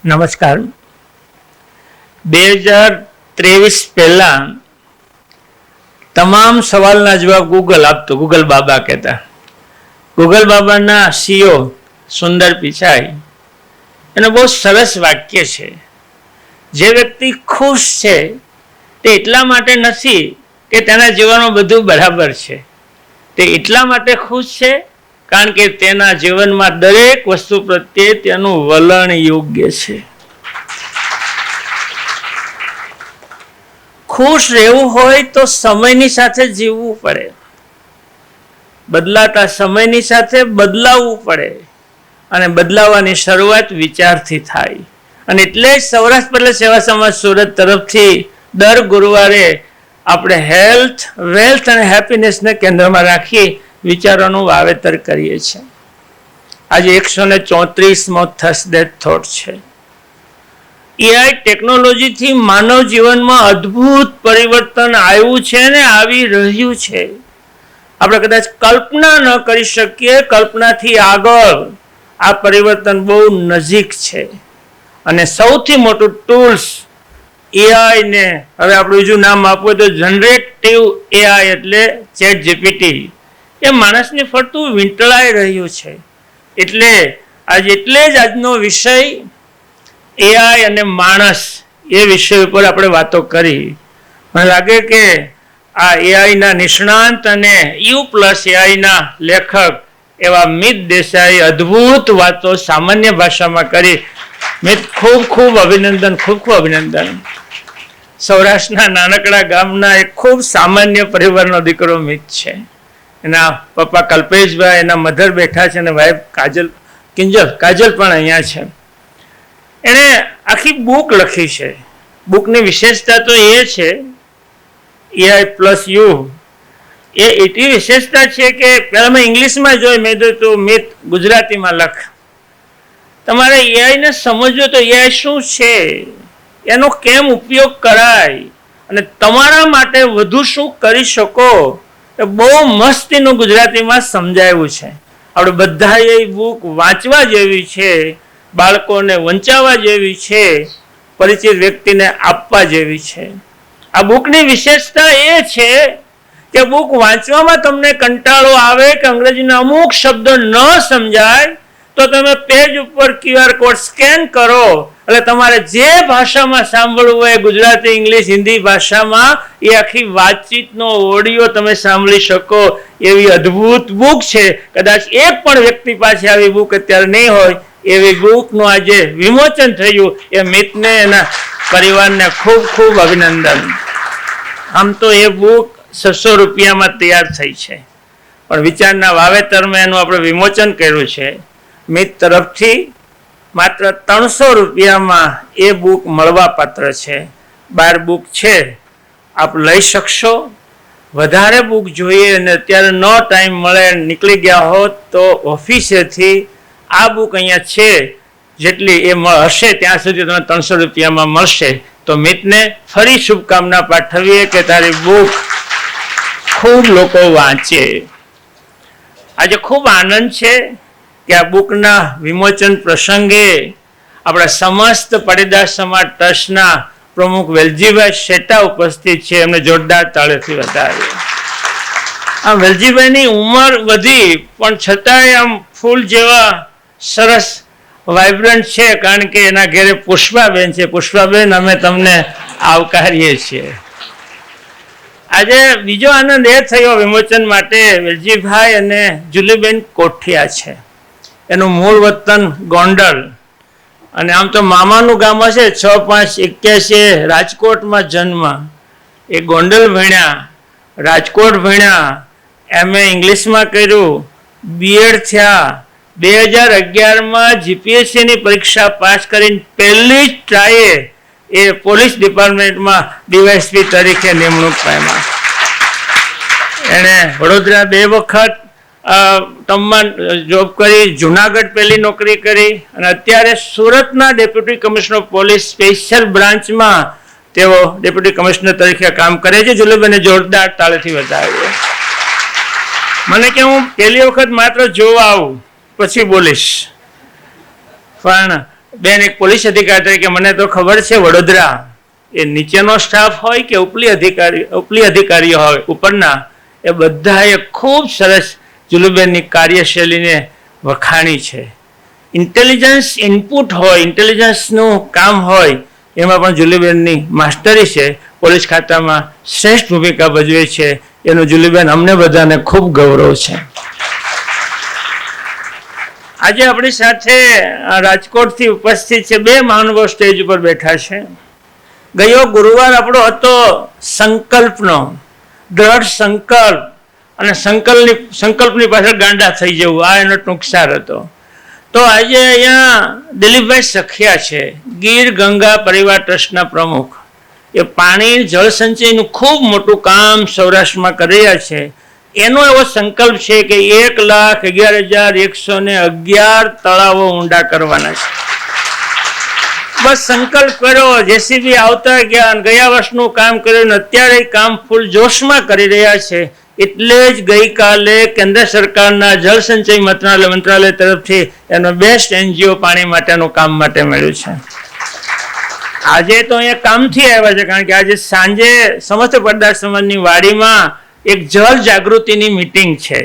નમસ્કાર. 2023 પહેલા તમામ સવાલના જવાબ ગૂગલ આપતો, ગૂગલ બાબા કહેતા. ગૂગલ બાબાના CEO સુંદર પિચાઈ, એનું બહુ સરસ વાક્ય છે, જે વ્યક્તિ ખુશ છે તે એટલા માટે નથી કે તેના જીવનમાં બધું બરાબર છે, તે એટલા માટે ખુશ છે કારણ કે તેના જીવનમાં દરેક વસ્તુ પ્રત્યે તેનું વલણ યોગ્ય છે. ખુશ રહેવું હોય તો સમયની સાથે જીવવું પડે, બદલાતા સમયની સાથે બદલાવવું પડે, અને બદલાવાની શરૂઆત વિચારથી થાય. અને એટલે જ સૌરાષ્ટ્ર પટેલ સેવા સમાજ સુરત તરફથી દર ગુરુવારે આપણે હેલ્થ, વેલ્થ અને હેપીનેસને કેન્દ્રમાં રાખી વિચારોનું વાવેતર કરીએ છીએ. આજે 134મો થર્સડે થોટ છે. એઆઈ ટેકનોલોજીથી માનવ જીવનમાં અદ્ભુત પરિવર્તન આવ્યું છે ને આવી રહ્યું છે. આપણે કદાચ કલ્પના ન કરી શકીએ, કલ્પનાથી આગળ આ પરિવર્તન બહુ નજીક છે. અને સૌથી મોટું ટૂલ્સ એઆઈ ને હવે આપણે બીજું નામ આપવું તો જનરેટિવ એઆઈ એટલે ચેટ જીપીટી, એ માણસને ફરતું વીંટળાઈ રહ્યું છે. એટલે જ આજનો વિષય એઆઈ અને માણસ, એ વિષય ઉપર આપણે વાતો કરી. મને લાગે કે આ એઆઈના નિષ્ણાંત અને U+AI લેખક એવા મિત દેસાઈ અદ્ભુત વાતો સામાન્ય ભાષામાં કરી. મિત, ખૂબ ખૂબ અભિનંદન, ખૂબ ખૂબ અભિનંદન. સૌરાષ્ટ્રના નાનકડા ગામના એક ખૂબ સામાન્ય પરિવારનો દીકરો મિત છે. એના પપ્પા કલ્પેશભાઈ, એના મધર બેઠા છે, અને વાઈફ કાજલ પણ અહીંયા છે. એણે આખી બુક લખી છે. બુકની વિશેષતા તો એ છે, AI+U, એ એટલી વિશેષતા છે કે પહેલાં મેં ઇંગ્લિશમાં જોઈ, મેં તું મિત ગુજરાતીમાં લખ. તમારે એઆઈને સમજવો તો એઆઈ શું છે, એનો કેમ ઉપયોગ કરાય અને તમારા માટે વધુ શું કરી શકો, એ બહુ મસ્તીનું ગુજરાતીમાં સમજાવ્યું છે. આપણે બધાએ એ બુક વાંચવા જેવી છે, બાળકોને વંચાવવા જેવી છે, પરિચિત વ્યક્તિને આપવા જેવી છે. આ બુકની વિશેષતા એ છે કે બુક વાંચવામાં તમને કંટાળો આવે કે અંગ્રેજીના અમુક શબ્દો ન સમજાય તો તમે પેજ ઉપર QR કોડ સ્કેન કરો, એટલે તમારે જે ભાષામાં સાંભળવું હોય, ગુજરાતી, ઇંગ્લિશ, હિન્દી ભાષામાં, એ આખી વાતચીતનો ઓડિયો તમે સાંભળી શકો એવી અદ્ભુત બુક છે. કદાચ એક પણ વ્યક્તિ પાસે આવી બુક અત્યારે નહીં હોય. એવી બુકનું આજે વિમોચન થયું. એ મિતને, એના પરિવારને ખૂબ ખૂબ અભિનંદન. આમ તો એ બુક 600 રૂપિયામાં તૈયાર થઈ છે, પણ વિચારના વાવેતરમાં એનું આપણે વિમોચન કર્યું છે. મિત તરફથી માત્ર 300 રૂપિયામાં એ બુક મળવા પાત્ર છે. 12 બુક છે, આપ લઈ શકશો. વધારે બુક જોઈએ અને અત્યારે નો ટાઈમ મળે, નીકળી ગયા હોત તો ઓફિસેથી આ બુક અહીંયા છે, જેટલી એ હશે ત્યાં સુધી તમને 300 રૂપિયામાં મળશે. તો મિતને ફરી શુભકામના પાઠવીએ કે તારી બુક ખૂબ લોકો વાંચે. આજે ખૂબ આનંદ છે કે આ બુકના વિમોચન પ્રસંગે આપણા સમસ્ત પાટીદાર સમાજ ટ્રસ્ટના પ્રમુખ વેલજીભાઈ શેઠા ઉપસ્થિત છે. એમને જોરદાર તાળીઓથી વધાવીએ. આ વેલજીભાઈની ઉંમર વધી પણ છતાંય આમ ફૂલ જેવા સરસ વાઇબ્રન્ટ છે, કારણ કે એના ઘેરે પુષ્પાબેન છે. પુષ્પાબેન, અમે તમને આવકારીએ છીએ. આજે બીજો આનંદ એ થયો વિમોચન માટે, વેલજીભાઈ અને જુલીબેન કોઠિયા છે. એનું મૂળ વતન ગોંડલ, અને આમ તો મામાનું ગામ હશે. 6-5-81 રાજકોટમાં જન્મ. એ ગોંડલ ભણ્યા, રાજકોટ ભણ્યા, MA ઇંગ્લિશમાં કર્યું, BEd થયા. 2011માં GPSCની પરીક્ષા પાસ કરીને પહેલી જ ટ્રાયે એ પોલીસ ડિપાર્ટમેન્ટમાં DYSP તરીકે નિમણૂક પામ્યા. એણે વડોદરા 2 વખત ટર્મમાં જોબ કરી, જુનાગઢ પહેલી નોકરી કરી, અને અત્યારે સુરતના deputy commissioner of police special બ્રાન્ચમાં તેઓ ડેપ્યુટી કમિશનર તરીકે કામ કરે છે. જુલીબેને જોરદાર તાળીથી વધાવીએ. મને કે હું પહેલી વખત માત્ર જોવા આવું, પછી બોલીશ, પણ બેન એક પોલીસ અધિકારી તરીકે મને તો ખબર છે વડોદરા એ નીચેનો સ્ટાફ હોય કે ઉપલી અધિકારીઓ હોય ઉપરના, એ બધાએ ખૂબ સરસ જુલુબેનની કાર્યશૈલીને વખાણી છે. ઇન્ટેલિજન્સ ઇનપુટ હોય, ઇન્ટેલિજન્સનું કામ હોય, એમાં પણ જુલીબેનની માસ્ટરી છે. પોલીસ ખાતામાં શ્રેષ્ઠ ભૂમિકા ભજવે છે. એનું જુલીબેન અમને બધાને ખૂબ ગૌરવ છે. આજે આપણી સાથે રાજકોટથી ઉપસ્થિત છે બે મહાનુભાવ સ્ટેજ ઉપર બેઠા છે. ગયો ગુરુવાર આપણો હતો સંકલ્પનો, દ્રઢ સંકલ્પ અને સંકલ્પની પાછળ ગાંડા થઈ જવું, આ એનો ટૂંકસાર હતો. તો આજે અહીંયા દિલીપભાઈ સખિયા છે, ગીર ગંગા પરિવાર ટ્રસ્ટના પ્રમુખ. એ પાણી જળ સંચયનું ખૂબ મોટું કામ સૌરાષ્ટ્રમાં કરી રહ્યા છે. એનો એવો સંકલ્પ છે કે 1,11,111 તળાવો ઊંડા કરવાના છે. બસ સંકલ્પ કર્યો, જેસીબી આવતા ગયા, ગયા વર્ષનું કામ કર્યું, અત્યારે કામ ફૂલ જોશમાં કરી રહ્યા છે. એટલે જ ગઈકાલે કેન્દ્ર સરકારના જળ સંચય મંત્રાલય તરફથી એનો બેસ્ટ એનજીઓ પાણી માટેનું કામ માટે મળ્યું છે. આજે તો અહીંયા કામથી આવ્યા છે, કારણ કે આજે સાંજે સમસ્ત પડદાર સમાજની વાડીમાં એક જળ જાગૃતિની મીટિંગ છે.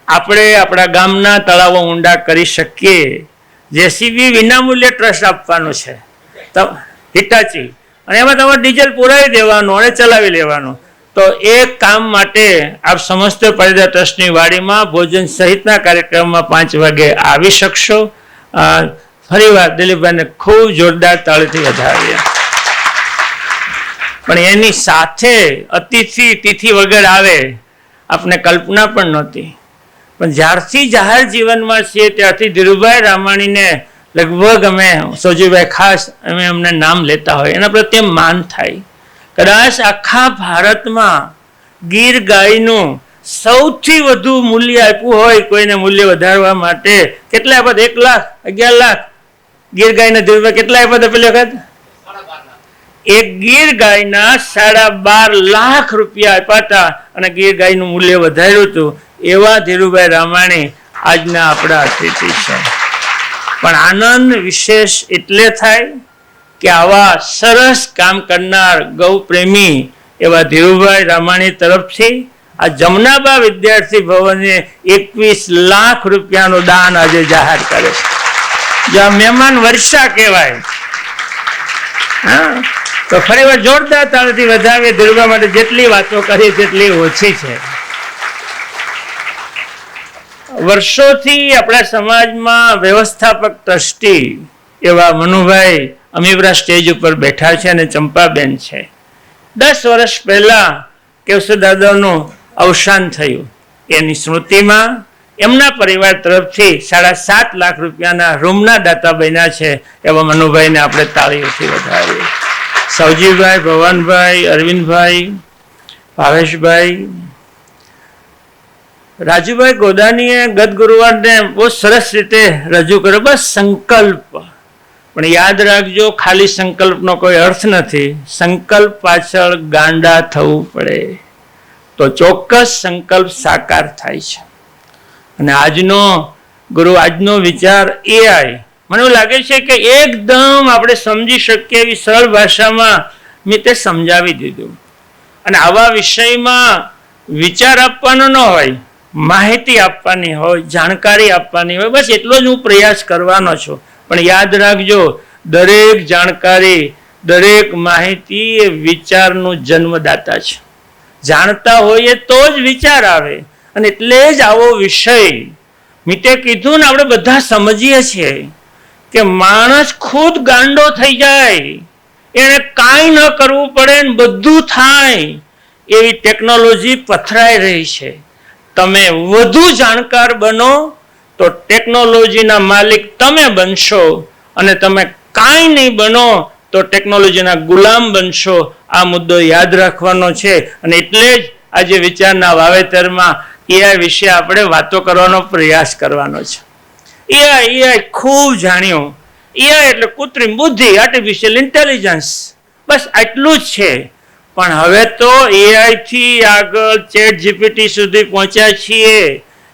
આપણે આપણા ગામના તળાવો ઊંડા કરી શકીએ. જેસીબી વિનામૂલ્યે ટ્રસ્ટ આપવાનું છે, હિટાચી, અને એમાં તમારે ડીઝલ પુરાવી દેવાનું અને ચલાવી લેવાનું. તો એ કામ માટે આપ સમસ્ત પરિવાર ટ્રસ્ટની વાડીમાં ભોજન સહિતના કાર્યક્રમમાં 5 વાગે આવી શકશો. ફરીવાર દિલીપભાઈને ખૂબ જોરદાર તાળીથી વધાવીએ. પણ એની સાથે તિથિ વગર આવે આપને કલ્પના પણ નહોતી. પણ જ્યારથી જાહેર જીવનમાં છીએ ત્યારથી ધીરુભાઈ રામાણીને લગભગ અમે સોજીભાઈ ખાસ અમે અમને નામ લેતા હોય, એના પ્રત્યે માન થાય. કદાચ આખા ભારતમાં ગીર ગાયનું સૌથી વધુ મૂલ્ય આપ્યું હોય કોઈને મૂલ્ય વધારવા માટે, કેટલા આપ્યા? 1 લાખ 11 લાખ ગીર ગાયના ધીરુભાઈ કેટલા આપ્યા હતા પેલી વખત? એક ગીર ગાયના 12.5 લાખ રૂપિયા આપ્યા હતા અને ગીર ગાયનું મૂલ્ય વધાર્યું હતું. એવા ધીરુભાઈ રામાણી આજના આપણા અતિથિ છે. પણ આનંદ વિશેષ એટલે થાય કે આવા સરસ કામ કરનાર ગૌ પ્રેમી એવા ધીરુભાઈ રામાણી તરફથી આ જમનાબા વિદ્યાર્થી ભવને 21 લાખ રૂપિયાનું દાન આજે જાહેર કરે છે. જે મહેમાન વર્ષા કહેવાય. હા, તો ફરી વાર જોરદાર તાળીથી વધાવીએ ધીરુભાઈ માટે. જેટલી વાતો કરી તેટલી ઓછી છે. વર્ષોથી આપણા સમાજમાં વ્યવસ્થાપક ટ્રસ્ટી એવા મનુભાઈ અમીબરા સ્ટેજ ઉપર બેઠા છે અને ચંપાબેન છે. 10 વર્ષ પહેલા કેશવ દાદાનું અવસાન થયું. એની સ્મૃતિમાં એમના પરિવાર તરફથી 7.5 લાખ રૂપિયાના રૂમના દાતા બન્યા છે. એવા મનુભાઈને આપણે તાળીઓથી વધાવીએ. સૌજીભાઈ, ભવનભાઈ, અરવિંદભાઈ, ભાવેશભાઈ, રાજુભાઈ ગોદાનીએ ગત ગુરુવારને બહુ સરસ રીતે રજૂ કર્યો. બસ સંકલ્પ, પણ યાદ રાખજો ખાલી સંકલ્પનો કોઈ અર્થ નથી. સંકલ્પ પાછળ ગાંડા થવું પડે તો ચોક્કસ સંકલ્પ સાકાર થાય છે. અને આજનો વિચાર એઆઈ, મને એવું લાગે છે કે એકદમ આપણે સમજી શકીએ એવી સરળ ભાષામાં મેં તે સમજાવી દીધું. અને આવા વિષયમાં વિચાર આપવાનો ન હોય, માહિતી આપવાની હોય, જાણકારી આપવાની હોય, બસ એટલો જ હું પ્રયાસ કરવાનો છું. પણ યાદ રાખજો, દરેક જાણકારી, દરેક માહિતી એ વિચારનું જન્મદાતા છે. જાણતા હોઈએ તો જ વિચાર આવે. અને એટલે જ આવો વિષય મીતે કીધું ને, આપણે બધા સમજીએ છીએ કે માણસ ખુદ ગાંડો થઈ જાય, એને કાંઈ ન કરવું પડે ને બધું થાય એવી ટેકનોલોજી પથરાઈ રહી છે. તમે વધુ જાણકાર બનો તો ટેકનોલોજીના માલિક તમે બનશો, અને તમે કાંઈ નહીં બનો તો ટેકનોલોજીના ગુલામ બનશો. આ મુદ્દો યાદ રાખવાનો છે. અને એટલે જ આજે વિચારના વાવેતરમાં એઆઈ વિશે આપણે વાતો કરવાનો પ્રયાસ કરવાનો છે. એઆઈ ખૂબ જાણ્યું. એઆઈ એટલે કૃત્રિમ બુદ્ધિ, આર્ટિફિશિયલ ઇન્ટેલિજન્સ, બસ આટલું જ છે. પણ હવે તો એઆઈ થી આગળ ચેટ જીપીટી સુધી પહોંચ્યા છીએ.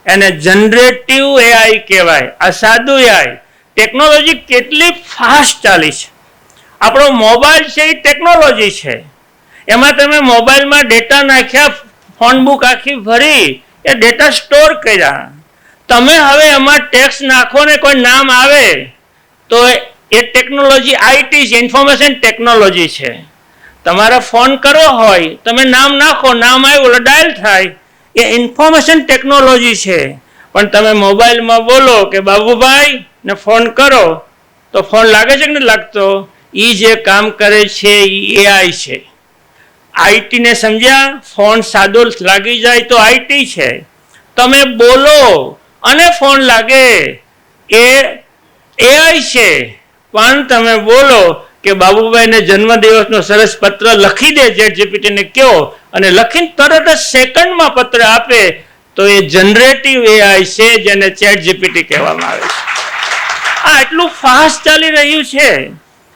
એને જનરેટિવ એઆઈ કહેવાય. આ સાદું એઆઈ ટેકનોલોજી કેટલી ફાસ્ટ ચાલી છે. આપણો મોબાઈલ છે એ ટેકનોલોજી છે. એમાં તમે મોબાઈલમાં ડેટા નાખ્યા, ફોન બુક આખી ભરી, એ ડેટા સ્ટોર કર્યા. તમે હવે એમાં ટેક્સ્ટ નાખો ને કોઈ નામ આવે તો એ ટેકનોલોજી આઈટી છે, ઇન્ફોર્મેશન ટેકનોલોજી છે. તમારે ફોન કરવો હોય, તમે નામ નાખો, નામ આવ્યું ડાયલ થાય, એ ઇન્ફોર્મેશન ટેકનોલોજી છે. પણ તમે મોબાઈલમાં બોલો કે બાબુભાઈ ને ફોન કરો તો ફોન લાગે છે કે નથી લાગતો? એ જે કામ કરે છે એ એઆઈ છે. આઈટીને સમજ્યા? ફોન સાદો લાગી જાય તો આઈટી છે. તમે બોલો અને ફોન લાગે એ એઆઈ છે. પણ તમે બોલો કે બાબુભાઈને જન્મદિવસનો સરસ પત્ર લખી દે, ChatGPT-ને કહો, અને લખીને તરત જ સેકન્ડમાં પત્ર આપે, તો એ જનરેટિવ એઆઈ છે, જેને ChatGPT કહેવામાં આવે છે. આ એટલું ફાસ્ટ ચાલી રહ્યું છે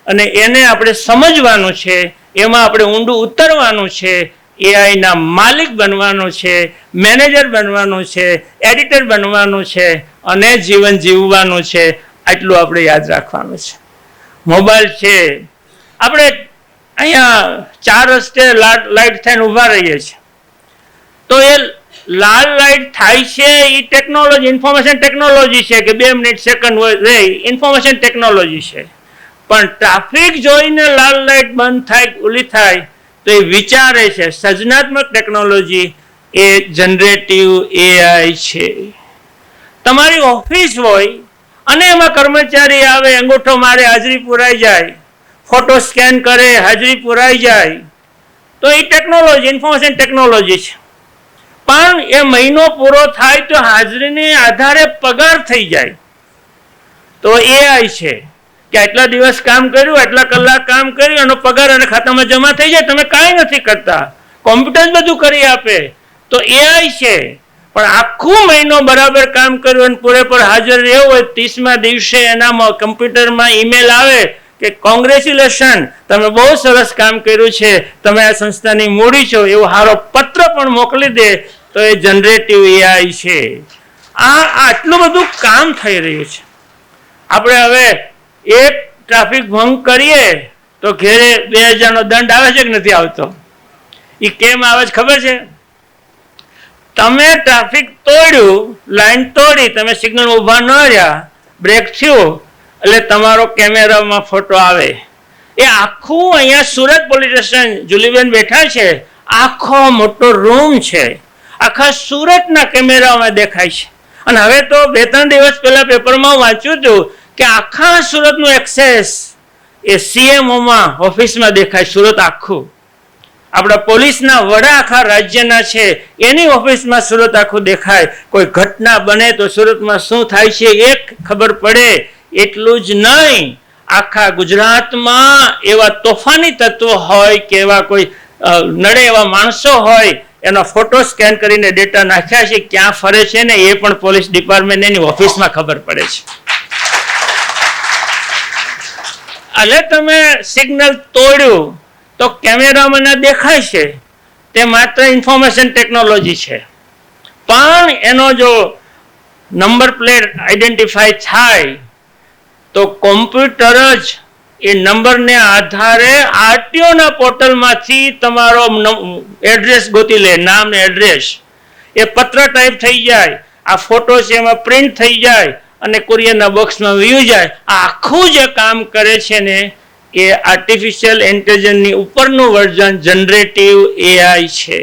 અને એને આપણે સમજવાનું છે, એમાં આપણે ઊંડું ઉતરવાનું છે, એઆઈના માલિક બનવાનું છે, મેનેજર બનવાનું છે, એડિટર બનવાનું છે અને જીવન જીવવાનું છે. આટલું આપણે યાદ રાખવાનું છે. મોબાઈલ છે, આપણે અહીંયા 4 રસ્તે લાઈટ થઈને ઊભા રહીએ છીએ, તો એ લાલ લાઈટ થાય છે એ ટેકનોલોજી, ઇન્ફોર્મેશન ટેકનોલોજી છે કે 2 મિનિટ સેકન્ડ રહે, ઇન્ફોર્મેશન ટેકનોલોજી છે. પણ ટ્રાફિક જોઈને લાલ લાઈટ બંધ થાય, ઓલી થાય, તો એ વિચારે છે, સર્જનાત્મક ટેકનોલોજી, એ જનરેટિવ એઆઈ છે. તમારી ઓફિસ હોય અને એમાં કર્મચારી આવે, અંગૂઠો મારે, હાજરી પુરાઈ જાય, ફોટો સ્કેન કરે, હાજરી પુરાઈ જાય, તો એ ટેકનોલોજી, ઇન્ફોર્મેશન ટેકનોલોજી છે. પણ એ મહિનો પૂરો થાય તો હાજરીને આધારે પગાર થઈ જાય, તો એઆઈ છે કે આટલા દિવસ કામ કર્યું, આટલા કલાક કામ કર્યું, એનો પગાર અને ખાતામાં જમા થઈ જાય. તમે કાંઈ નથી કરતા, કોમ્પ્યુટર બધું કરી આપે, તો એઆઈ છે. પણ આખું મહિનો બરાબર કામ કર્યું અને પૂરેપૂર હાજર રહેવું હોય, 30મા દિવસે એના કમ્પ્યુટરમાં ઈમેલ આવે કે કોંગ્રેચ્યુલેશન, તમે બહુ સરસ કામ કર્યું છે, તમે આ સંસ્થાની મૂડી છો, એવો સારો પત્ર પણ મોકલી દે, તો એ જનરેટિવ એઆઈ છે. આટલું બધું કામ થઈ રહ્યું છે. આપણે હવે એક ટ્રાફિક ભંગ કરીએ તો ઘેરે 2000નો દંડ આવે છે કે નથી આવતો? એ કેમ આવે છે ખબર છે? તમે ટ્રાફિક તોડ્યું, લાઈન તોડી, તમે સિગ્નલ ઊભા ન રહ્યા, બ્રેક થયું, એટલે તમારો કેમેરામાં ફોટો આવે. એ આખું અહીંયા સુરત પોલીસ સ્ટેશન, જુલીબેન બેઠા છે, આખો મોટો રૂમ છે, આખા સુરતના કેમેરામાં દેખાય છે. અને હવે તો 2-3 દિવસ પહેલા પેપરમાં વાંચ્યું હતું કે આખા સુરતનું એક્સેસ એ સીએમઓમાં ઓફિસમાં દેખાય, સુરત આખું. આપણા પોલીસના વડા આખા રાજ્યના છે, એની ઓફિસમાં સુરત આખું દેખાય. કોઈ ઘટના બને તો સુરતમાં શું થાય છે એ ખબર પડે. એટલું જ નહીં, આખા ગુજરાતમાં એવા તોફાની તત્વો હોય કે એવા કોઈ નડે એવા માણસો હોય, એનો ફોટો સ્કેન કરીને ડેટા નાખ્યા છે, ક્યાં ફરે છે ને એ પણ પોલીસ ડિપાર્ટમેન્ટ એની ઓફિસમાં ખબર પડે છે. એટલે તમે સિગ્નલ તોડ્યું તો કેમેરામાં દેખાય છે, તે માત્ર ઇન્ફોર્મેશન ટેકનોલોજી છે. પણ એનો જો નંબર પ્લેટ આઈડેન્ટિફાય થાય તો કોમ્પ્યુટર જ એ નંબરને આધારે આરટીઓના પોર્ટલમાંથી તમારો એડ્રેસ ગોતી લે, નામ ને એડ્રેસ. એ પત્ર ટાઈપ થઈ જાય, આ ફોટો છે એમાં પ્રિન્ટ થઈ જાય અને કુરિયરના બોક્સમાં વ્યૂ જાય. આખું જે કામ કરે છે ને એ આર્ટિફિશિયલ ઇન્ટેલિજન્સની ઉપરનું વર્ઝન જનરેટિવ એઆઈ છે.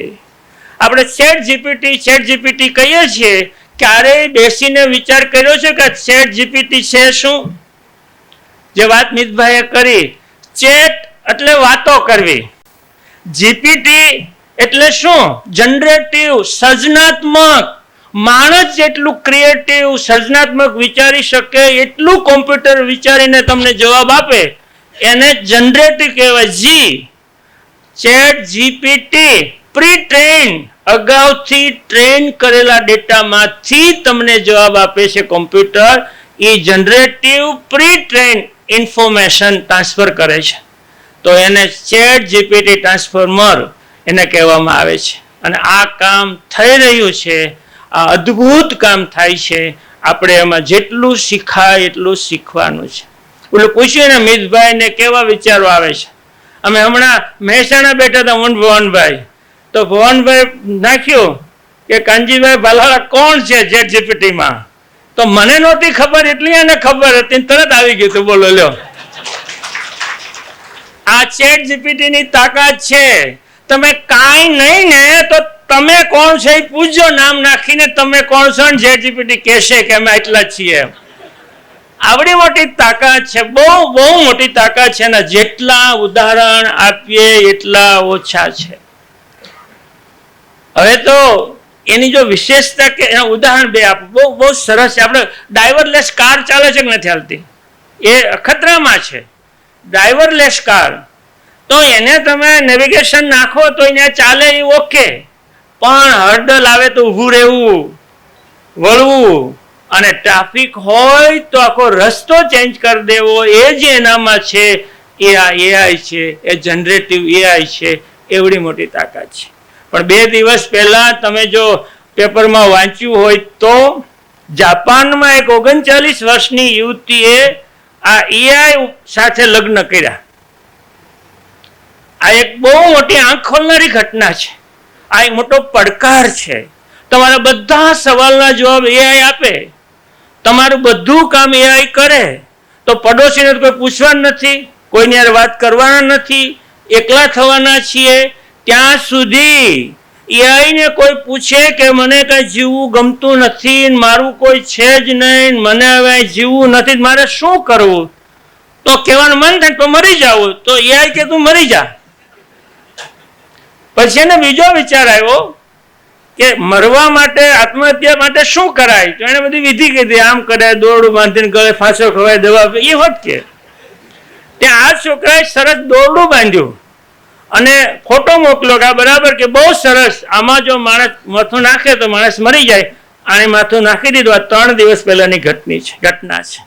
આપણે ChatGPT કહીએ છીએ, ક્યારેય બેસીને વિચાર કર્યો છે કે ChatGPT છે શું? જે વાત મિતભાઈએ કરી, ચેટ એટલે વાતો કરવી, જીપીટી એટલે શું? જનરેટિવ, સર્જનાત્મક. માણસ જેટલું ક્રિએટિવ, સર્જનાત્મક વિચારી શકે એટલું કોમ્પ્યુટર વિચારીને તમને જવાબ આપે, એને જનરેટિવ કહેવાય. ChatGPT પ્રી ટ્રેન, અગાઉથી ટ્રેન કરેલા ડેટામાંથી તમને જવાબ આપે છે કોમ્પ્યુટર. એ generative pre train information transfer કરે છે, તો એને ChatGPT ટ્રાન્સફોર્મર એને કહેવામાં આવે છે. અને આ કામ થઈ રહ્યું છે, આ અદ્ભુત કામ થાય છે. આપણે એમાં જેટલું શીખાય એટલું શીખવાનું છે. ઓલું પૂછ્યું ને મિતભાઈ ને કેવા વિચારો આવે છે. અમે હમણાં મહેસાણા બેઠા હતા હું ભવનભાઈ, તો ભવનભાઈ નાખ્યું કે કાનજીભાઈ ભાલાળા કોણ છે ChatGPT માં, તો મને નહોતી ખબર એટલી એને ખબર હતી, તરત આવી ગયું તું. બોલો લ્યો, આ ChatGPT ની તાકાત છે. તમે કાંઈ નહીં ને તો તમે કોણ છે એ પૂછજો નામ નાખીને, તમે કોણ છો ને ChatGPT કહેશે કે અમે એટલા જ છીએ. આવડી મોટી તાકાત છે, બહુ બહુ મોટી તાકાત છે ને જેટલા ઉદાહરણ આપીએ એટલા ઓછા છે. હવે તો એની જો વિશેષતા કે એના ઉદાહરણ બે આપો, બહુ બહુ સરસ છે. આપણે ડ્રાઈવરલેસ કાર ચાલે છે કે નથી ચાલતી, એ ખતરામાં છે. ડ્રાઈવરલેસ કાર, તો એને તમે નેવિગેશન નાખો તો એને ચાલે એ ઓકે, પણ હર્ડલ આવે તો ઊભું રહેવું, વળવું, અને ટ્રાફિક હોય તો આખો રસ્તો ચેન્જ કરી દેવો, એ જે એનામાં છે એ આ AI છે, એ જનરેટિવ AI છે. એવડી મોટી તાકાત છે. પણ 2 દિવસ પહેલા તમે જો પેપરમાં વાંચ્યું હોય તો જાપાનમાં એક 39 વર્ષની યુવતીએ આ AI સાથે લગ્ન કર્યા. આ એક બહુ મોટી આંખ ખોલનારી ઘટના છે. આ એક મોટો પડકાર છે. તમારા બધા સવાલના જવાબ AI આપે, તમારું બધું કામ AI કરે, તો પડોશીને કોઈ પૂછવાનું નથી, કોઈની યાર વાત કરવાના નથી, એકલા થવાના છીએ. ત્યાં સુધી AI ને કોઈ પૂછે કે મને કઈ જીવવું ગમતું નથી, મારું કોઈ છે જ નહીં, મને હવે જીવવું નથી, મારે શું કરવું, તો કહેવાનું મન થાય તો મરી જાવું, તો AI કે તું મરી જા. પછી એને બીજો વિચાર આવ્યો કે મરવા માટે, આત્મહત્યા માટે શું કરાય, તો એને બધી વિધિ કીધી. આમ કરાય, દોરડું બાંધીને ગળે ફાંસો ખવાય, દવા એ હોત કે. ત્યાં આ છોકરાએ સરસ દોરડું બાંધ્યું અને ફોટો મોકલો કે આ બરાબર, કે બહુ સરસ, આમાં જો માણસ માથું નાખે તો માણસ મરી જાય. આને માથું નાખી દીધું. આ 3 દિવસ પહેલાની ઘટના છે.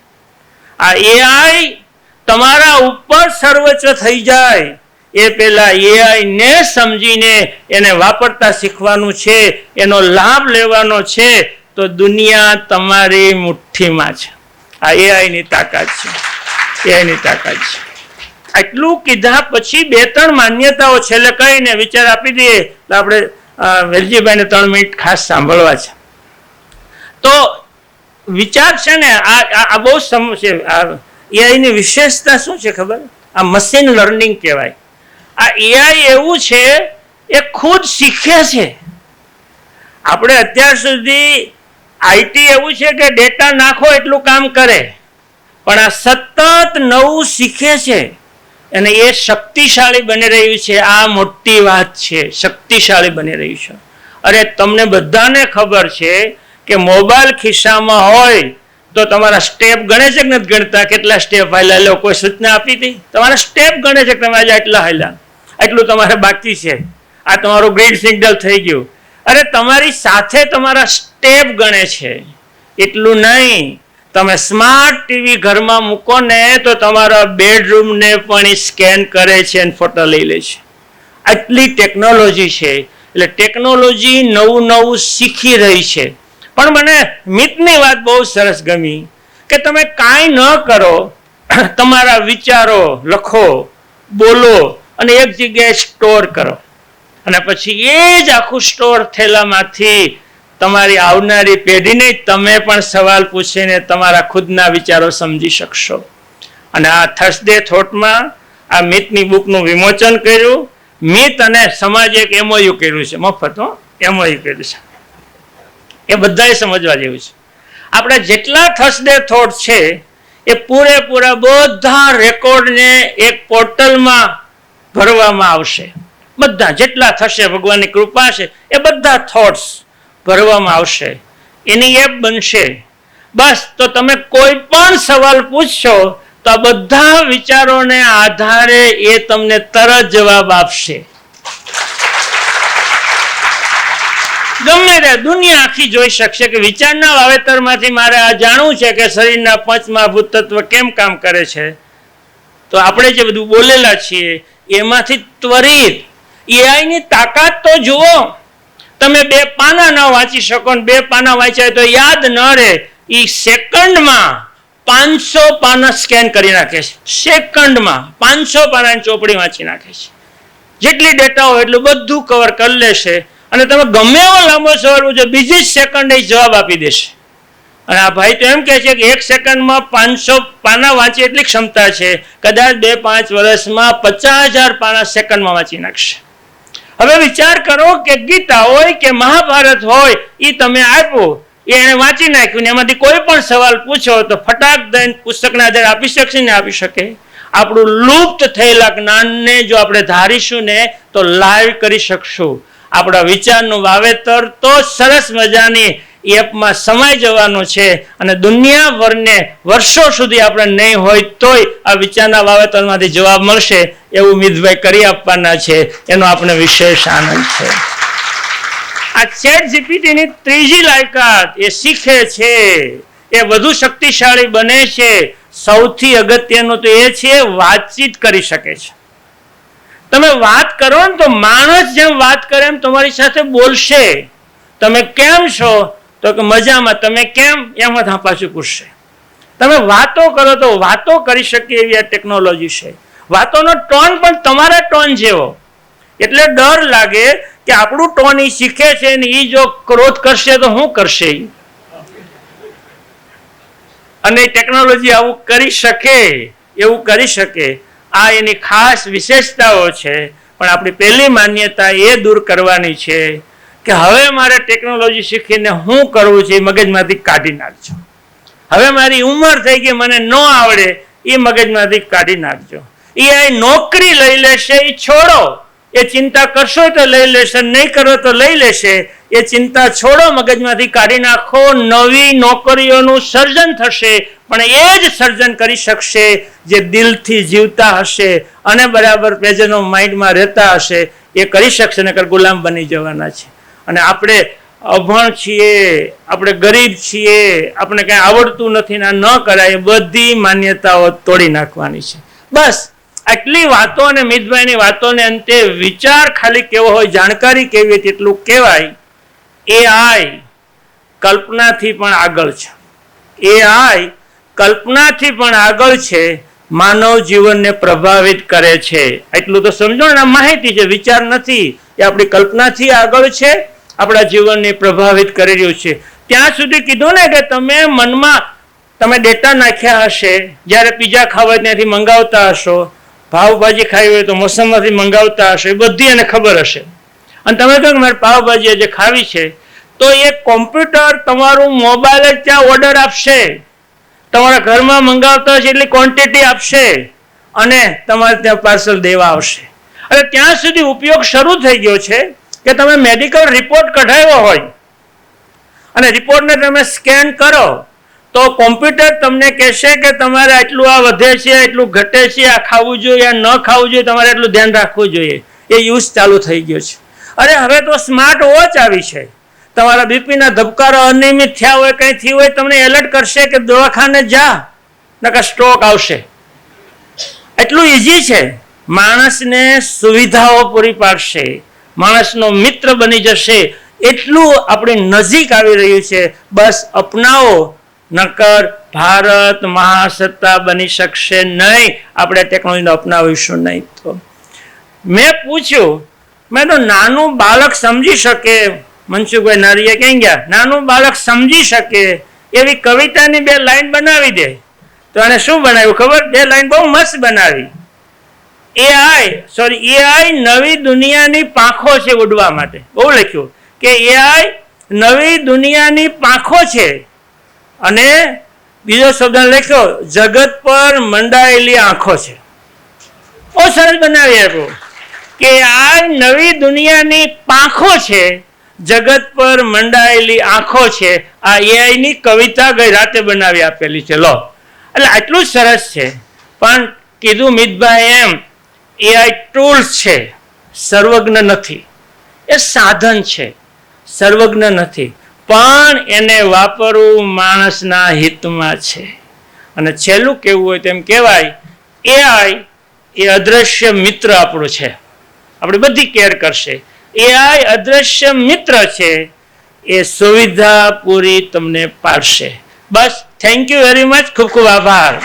આ AI તમારા ઉપર સર્વોચ્ચ થઈ જાય એ પહેલા AI ને સમજીને એને વાપરતા શીખવાનું છે, એનો લાભ લેવાનો છે, તો દુનિયા તમારી મુઠ્ઠીમાં છે. આ AI ની તાકાત છે, AI ની તાકાત છે. આટલું કીધા પછી 2-3 માન્યતાઓ છેલ્લે કહીને વિચાર આપી દઈએ. તો આપણે વેલજીભાઈને 3 મિનિટ ખાસ સાંભળવા છે. તો વિચાર છે ને આ બહુ છે. AI ની વિશેષતા શું છે ખબર? આ મશીન લર્નિંગ કહેવાય. આ AI એવું છે એ ખુદ શીખે છે. આપણે અત્યાર સુધી IT એવું છે કે ડેટા નાખો એટલું કામ કરે, પણ આ સતત નવું શીખે છે અને એ શક્તિશાળી બની રહ્યું છે. આ મોટી વાત છે, શક્તિશાળી બની રહ્યું છે. અરે તમને બધાને ખબર છે કે મોબાઈલ ખિસ્સામાં હોય તો તમારા સ્ટેપ ગણે છે કે નથી ગણતા? કેટલા સ્ટેપ હાલ્યા? લો, કોઈ સૂચના આપી હતી? તમારા સ્ટેપ ગણે છે કે તમે આજે આટલા હાલ્યા, આટલું તમારે બાકી છે, આ તમારું ગ્રીન સિગ્નલ થઈ ગયું. અરે તમારી સાથે તમારા સ્ટેપ ગણે છે. એટલું નહીં, તમે સ્માર્ટ ટીવી ઘરમાં મૂકો ને તો તમારા બેડરૂમને પણ સ્કેન કરે છે અને ફોટો લઈ લે છે. આટલી ટેકનોલોજી છે. એટલે ટેકનોલોજી નવું નવું શીખી રહી છે. પણ મને મિતની વાત બહુ સરસ ગમી કે તમે કાંઈ ન કરો, તમારા વિચારો લખો, બોલો અને એક જગ્યાએ સ્ટોર કરો, અને પછી એ જ આખું સ્ટોર થયેલામાંથી તમારી આવનારી પેઢીને તમે પણ સવાલ પૂછીને તમારા ખુદના વિચારો સમજી શકશો. અને આ થર્સડે થોટમાં આ મિતની બુકનું વિમોચન કર્યું. મિત અને સમાજે એક MOU કર્યું છે, મફત MOU કર્યું છે. એ બધાએ સમજવા જેવું છે. આપણે જેટલા થર્સડે થોટ છે એ પૂરેપૂરા બધા રેકોર્ડને એક પોર્ટલમાં ભરવામાં આવશે. બધા જેટલા થશે, ભગવાનની કૃપા છે, એ બધા થોટ્સ ભરવામાં આવશે. એની એપ બનશે. બસ, તો તમે કોઈ પણ સવાલ પૂછશો તો આ બધા વિચારોને આધારે એ તમને તરત જવાબ આપશે. ગમે તે દુનિયા આખી જોઈ શકશે કે વિચારના વાવેતરમાંથી મારે આ જાણવું છે કે શરીરના પંચમહાભૂત તત્વ કેમ કામ કરે છે. તો આપણે જે બધું બોલેલા છીએ એમાંથી ત્વરિત AI ની તાકાત તો જુઓ. તમે 2 પાના ન વાંચી શકો ને 2 પાના વાંચ્યા તો યાદ ન રહે. એ સેકન્ડમાં 500 પાના સ્કેન કરી નાખે છે. સેકન્ડમાં 500 પાનાની ચોપડી વાંચી નાખે છે. જેટલી ડેટા હોય એટલું બધું કવર કરી લેશે અને તમે ગમે એવો લાંબો સવાલ પૂછો બીજી જ સેકન્ડે જવાબ આપી દેશે. અને આ ભાઈ તો એમ કહે છે કે 1 સેકન્ડમાં 500 પાના વાંચી એટલી ક્ષમતા છે, કદાચ 2-5 વર્ષમાં 50,000 પાના સેકન્ડમાં વાંચી નાખશે. હવે વિચાર કરો કે ગીતા હોય કે મહાભારત હોય, એ તમે આપ્યું, એને વાંચી નાખ્યું ને એમાંથી કોઈ પણ સવાલ પૂછો તો ફટાક દઈને પુસ્તકના આધારે આપી શકશે ને આપી શકે. આપણું લુપ્ત થયેલા જ્ઞાનને જો આપણે ધારીશું ને તો લાઈવ કરી શકશું. આપણા વિચારનું વાવેતર તો સરસ મજાની એપમાં સમાઈ જવાનું છે અને દુનિયાભરને વર્ષો સુધી આપણે નહીં હોય તોય આ વિચારના વાવેતરમાંથી જવાબ મળશે એવું મિતભાઈ કરી આપવાના છે. એનો આપણે વિશેષ આનંદ છે. આ ચેટ જીપીટીની ત્રીજી લાયકાત, એ શીખે છે, એ વધુ શક્તિશાળી બને છે. સૌથી અગત્યનું તો એ છે વાતચીત કરી શકે છે. તમે વાત કરો ને તો માણસ જેમ વાત કરે એમ તમારી સાથે બોલશે. તમે કેમ છો તો કે મજામાં, તમે કેમ એમ પાછું પૂછશે. તમે વાતો કરો તો વાતો કરી શકે એવી આ ટેકનોલોજી છે. વાતોનો ટોન પણ તમારા ટોન જેવો. એટલે ડર લાગે કે આપણું ટોન એ શીખે છે ને એ જો ક્રોધ કરશે તો શું કરશે. અને ટેકનોલોજી આવું કરી શકે, એવું કરી શકે. આ એની ખાસ વિશેષતાઓ છે. પણ આપણી પહેલી માન્યતા એ દૂર કરવાની છે કે હવે મારે ટેકનોલોજી શીખીને શું કરવું છે એ મગજમાંથી કાઢી નાખજો. હવે મારી ઉંમર થઈ ગઈ, મને ન આવડે, એ મગજમાંથી કાઢી નાખજો. એ નોકરી લઈ લેશે એ છોડો. એ ચિંતા કરશો તો લઈ લેશે, નહીં કરો તો લઈ લેશે. એ ચિંતા છોડો, મગજમાંથી કાઢી નાખો. નવી નોકરીઓનું સર્જન થશે, પણ એ જ સર્જન કરી શકશે જે દિલથી જીવતા હશે અને બરાબર પ્રેઝન્ટ ઓફ માઇન્ડમાં રહેતા હશે. એ કરી શકશે, નકર ગુલામ બની જવાના છે. અને આપણે અભણ છીએ, આપણે ગરીબ છીએ, આપણે કંઈ આવડતું નથી ને ન કરાય, બધી માન્યતાઓ તોડી નાખવાની છે. બસ આટલી વાતો અને મિતભાઈની વાતોને અંતે વિચાર ખાલી કેવો હોય, જાણકારી કેવી હોય તેટલું કહેવાય. એઆઈ કલ્પનાથી પણ આગળ છે. એઆઈ કલ્પનાથી પણ આગળ છે. માનવ જીવનને પ્રભાવિત કરે છે. એટલું તો સમજો ને, આ માહિતી છે, વિચાર નથી. એ આપણી કલ્પનાથી આગળ છે, આપણા જીવનને પ્રભાવિત કરી રહ્યું છે. ત્યાં સુધી કીધું ને કે તમે મનમાં તમે ડેટા નાખ્યા હશે. જ્યારે પીઝા ખાવા ત્યાંથી મંગાવતા હશો, પાવભાજી ખાવી હોય તો મોસમમાંથી મંગાવતા હશો, એ બધી એને ખબર હશે. અને તમે કહો કે મારે પાવભાજી આજે ખાવી છે, તો એ કોમ્પ્યુટર તમારું મોબાઈલ જ ત્યાં ઓર્ડર આપશે. તમારા ઘરમાં મંગાવતા હશે એટલી ક્વોન્ટિટી આપશે અને તમારે ત્યાં પાર્સલ દેવા આવશે. અને ત્યાં સુધી ઉપયોગ શરૂ થઈ ગયો છે કે તમે મેડિકલ રિપોર્ટ કઢાવ્યો હોય અને રિપોર્ટને તમે સ્કેન કરો તો કોમ્પ્યુટર તમને કહેશે કે તમારે આટલું આ વધે છે, આટલું ઘટે છે, આ ખાવું જોઈએ, આ ન ખાવું જોઈએ, તમારે એટલું ધ્યાન રાખવું જોઈએ. એ યુઝ ચાલુ થઈ ગયો છે. અરે હવે તો સ્માર્ટ વોચ આવી છે. તમારા બીપીના ધબકારો અનિયમિત થયા હોય, કંઈ થયું હોય, તમને એલર્ટ કરશે કે દવાખાને જા, નકર સ્ટ્રોક આવશે. એટલું ઇઝી છે. માણસને સુવિધાઓ પૂરી પાડશે, માણસનો મિત્ર બની જશે. એટલું આપણી નજીક આવી રહ્યું છે. બસ અપનાવો, નકર ભારત મહાસત્તા બની શકશે નહીં. આપણે ટેકનોલોજીને અપનાવીશું નહીં તો. મેં પૂછ્યું, મેં તો નાનું બાળક સમજી શકે, મનસુખભાઈ નારીએ ક્યાં ગયા, નાનું બાળક સમજી શકે એવી કવિતાની 2 લાઈન બનાવી દે. તો એને શું બનાવ્યું ખબર? 2 લાઈન બહુ મસ્ત બનાવી. એઆઈ નવી દુનિયાની પાંખો છે ઉડવા માટે. બહુ લખ્યું કે એઆઈ નવી દુનિયાની પાંખો છે. અને બીજો શબ્દ લખ્યો, જગત પર મંડાયેલી આંખો છે. બહુ સરસ બનાવી આપ્યું કે આ નવી દુનિયાની પાંખો છે, જગત પર મંડાયેલી આંખો છે. આ એઆઈ ની કવિતા ગઈ રાતે બનાવી આપેલી છે. લો, એટલે આટલું જ સરસ છે. પણ કીધું મિતભાઈ એમ, એઆઈ ટૂલ્સ છે, સર્વજ્ઞ નથી. એ સાધન છે, સર્વજ્ઞ નથી. પણ એને વાપરવું માણસના હિતમાં છે. અને છેલ્લું કેવું હોય તેમ કહેવાય, એઆઈ એ અદ્રશ્ય મિત્ર આપણું છે. આપણે બધી કેર કરશે. એઆઈ અદ્રશ્ય મિત્ર છે. એ સુવિધા પૂરી તમને પાડશે. બસ, થેન્ક યુ વેરી મચ, ખૂબ ખૂબ આભાર.